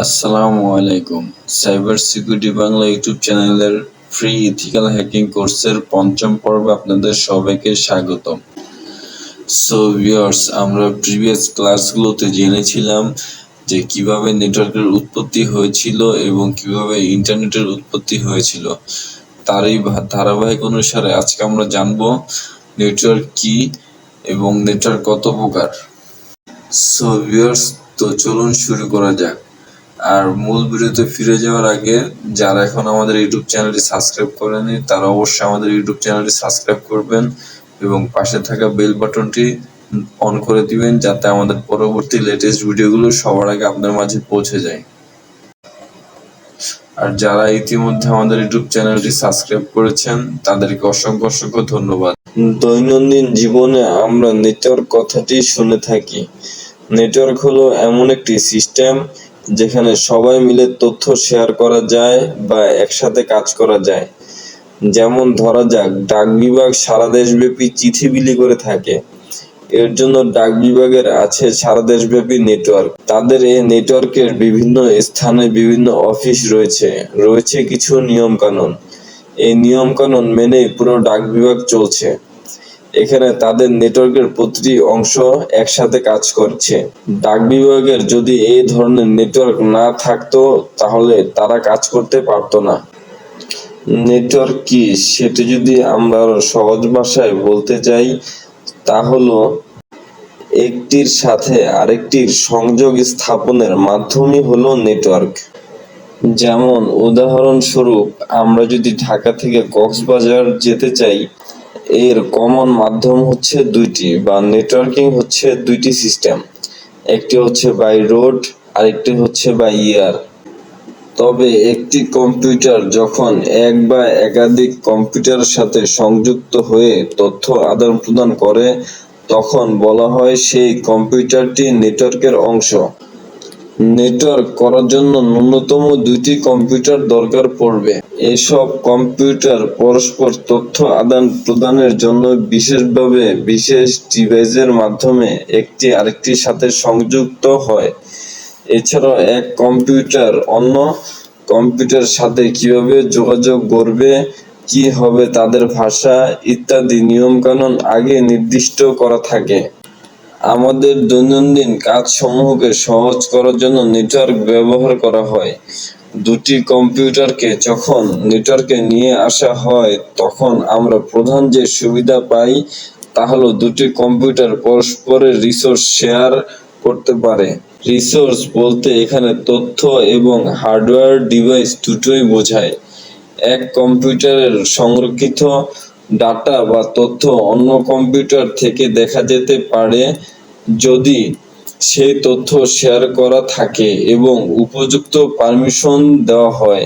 আসসালামু আলাইকুম। Cyber security Bangla YouTube চ্যানেলের ফ্রি ইথিক্যাল হ্যাকিং কোর্সের পঞ্চম পর্বে আপনাদের সবাইকে স্বাগতম। সো ভিউয়ার্স, আমরা প্রিভিয়াস ক্লাসগুলোতে জেনেছিলাম যে কিভাবে নেটওয়ার্কের উৎপত্তি হয়েছিল এবং কিভাবে ইন্টারনেটের উৎপত্তি হয়েছিল। তারই ধারাবাহিক অনুসারে আজকে আমরা জানবো নেটওয়ার্ক কি এবং নেটওয়ার্ক কত প্রকার। সো ভিউয়ার্স, তো চলুন শুরু করা যাক। আর মূল ভিডিওতে ফিরে যাওয়ার আগে যারা এখন আমাদের ইউটিউব চ্যানেলটি সাবস্ক্রাইব করেনি তারা অবশ্যই আমাদের ইউটিউব চ্যানেলটি সাবস্ক্রাইব করবেন এবং পাশে থাকা বেল বাটনটি অন করে দিবেন যাতে আমাদের পরবর্তী লেটেস্ট ভিডিওগুলো সবার আগে আপনার মাঝে পৌঁছে যায়। আর যারা ইতিমধ্যে আমাদের ইউটিউব চ্যানেলটি সাবস্ক্রাইব করেছেন তাদেরকে অসংখ্য অসংখ্য ধন্যবাদ। দৈনন্দিন জীবনে আমরা নেটওয়ার্ক কথাটি শুনে থাকি। নেটওয়ার্ক হলো এমন একটি সিস্টেম যেখানে সবাই মিলে তথ্য শেয়ার করা যায় বা একসাথে কাজ করা যায়। যেমন ধরা যাক, ডাক বিভাগ সারা দেশব্যাপী চিঠি বিলি করে থাকে। এর জন্য ডাক বিভাগের আছে সারা দেশব্যাপী নেটওয়ার্ক। তাদের এই নেটওয়ার্কের বিভিন্ন স্থানে বিভিন্ন অফিস রয়েছে কিছু নিয়ম কানুন। এই নিয়ম কানুন মেনেই পুরো ডাক বিভাগ চলছে। এখানে তাদের নেটওয়ার্কের প্রতিটি অংশ একসাথে কাজ করছে। ডাক বিভাগের যদি এই ধরনের নেটওয়ার্ক না থাকতো তাহলে তারা কাজ করতে পারতো না। নেটওয়ার্ক কি সেটি যদি আমরা সহজ ভাষায় বলতে চাই তা হলো একটির সাথে আরেকটির সংযোগ স্থাপনের মাধ্যমই হলো নেটওয়ার্ক। যেমন উদাহরণস্বরূপ, আমরা যদি ঢাকা থেকে কক্সবাজার যেতে চাই, এর কমন মাধ্যম হচ্ছে দুইটি, বা নেটওয়ার্কিং হচ্ছে দুইটি সিস্টেম। একটি হচ্ছে বাই রোড, আরেকটি হচ্ছে বাই এয়ার। তবে একটি কম্পিউটার যখন এক বা একাধিক কম্পিউটারের সাথে সংযুক্ত হয়ে তথ্য আদান প্রদান করে তখন বলা হয় সেই কম্পিউটারটি নেটওয়ার্কের অংশ। নেটওয়ার্ক করার জন্য ন্যূনতম দুইটি কম্পিউটার দরকার পড়বে। এসব কম্পিউটার পরস্পর তথ্য আদান প্রদানের জন্য বিশেষভাবে বিশেষ ডিভাইসের মাধ্যমে একটি আরেকটির সাথে সংযুক্ত হয়। এছাড়াও এক কম্পিউটার অন্য কম্পিউটারের সাথে কিভাবে যোগাযোগ করবে, কি হবে তাদের ভাষা ইত্যাদি নিয়মকানুন আগে নির্দিষ্ট করা থাকে। আমাদের দৈনন্দিন কাজসমূহকে সহজ করার জন্য নেটওয়ার্ক ব্যবহার করা হয়। দুটি কম্পিউটারকে যখন নেটওয়ার্কে নিয়ে আসা হয় তখন আমরা প্রধান যে সুবিধা পাই তা হলো দুটি কম্পিউটার পরস্পরের রিসোর্স শেয়ার করতে পারে। রিসোর্স বলতে এখানে তথ্য এবং হার্ডওয়্যার ডিভাইস দুটোই বোঝায়। এক কম্পিউটারের সংরক্ষিত ডাটা বা তথ্য অন্য কম্পিউটার থেকে দেখা যেতে পারে যদি সেই তথ্য শেয়ার করা থাকে এবং উপযুক্ত পারমিশন দেওয়া হয়।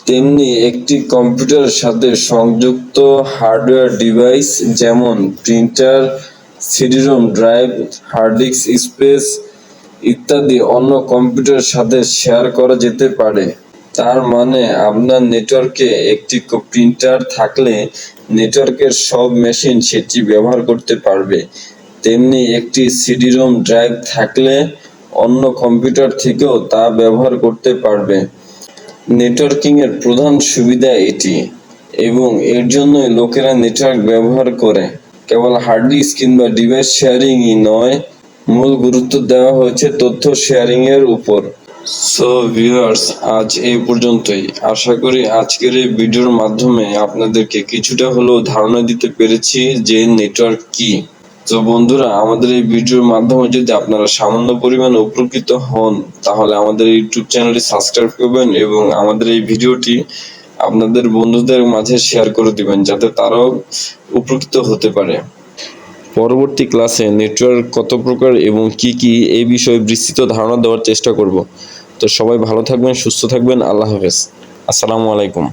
তেমনি একটি কম্পিউটারের সাথে সংযুক্ত হার্ডওয়্যার ডিভাইস যেমন printer, CD ROM drive, hard disk space ইত্যাদি অন্য কম্পিউটারের সাথে শেয়ার করা যেতে পারে। তার মানে আপনার নেটওয়ার্কে একটি প্রিন্টার থাকলে নেটওয়ার্কের সব মেশিন সেটি ব্যবহার করতে পারবে। তেমনি একটি সিডি-রোম ড্রাইভ থাকলে অন্য কম্পিউটার থেকেও তা ব্যবহার করতে পারবে। নেটওয়ার্কিং এর প্রধান সুবিধা এটি এবং এর জন্যই লোকেরা নেটওয়ার্ক ব্যবহার করে। কেবল হার্ড ডিস্ক কিংবা ডিভাইস শেয়ারিংই নয়, মূল গুরুত্ব দেওয়া হয়েছে তথ্য শেয়ারিং এর উপর। সো ভিউয়ার্স, আজ এই পর্যন্তই। আশা করি আজকের এই ভিডিওর মাধ্যমে আপনাদেরকে কিছুটা হলেও ধারণা দিতে পেরেছি যে নেটওয়ার্ক কি। তো বন্ধুরা, আমাদের এই ভিডিওর মাধ্যমে যদি আপনারা সামান্য পরিমাণে উপকৃত হন তাহলে আমাদের ইউটিউব চ্যানেলটি সাবস্ক্রাইব করবেন এবং আমাদের এই ভিডিওটি আপনাদের বন্ধুদের মাঝে শেয়ার করে দিবেন যাতে তারাও উপকৃত হতে পারে। পরবর্তী ক্লাসে নেটওয়ার্ক কত প্রকার এবং কি এই বিষয়ে বিস্তৃত ধারণা দেওয়ার চেষ্টা করব। তো সবাই ভালো থাকবেন, সুস্থ থাকবেন। আল্লাহ হাফেজ। আসসালামু আলাইকুম।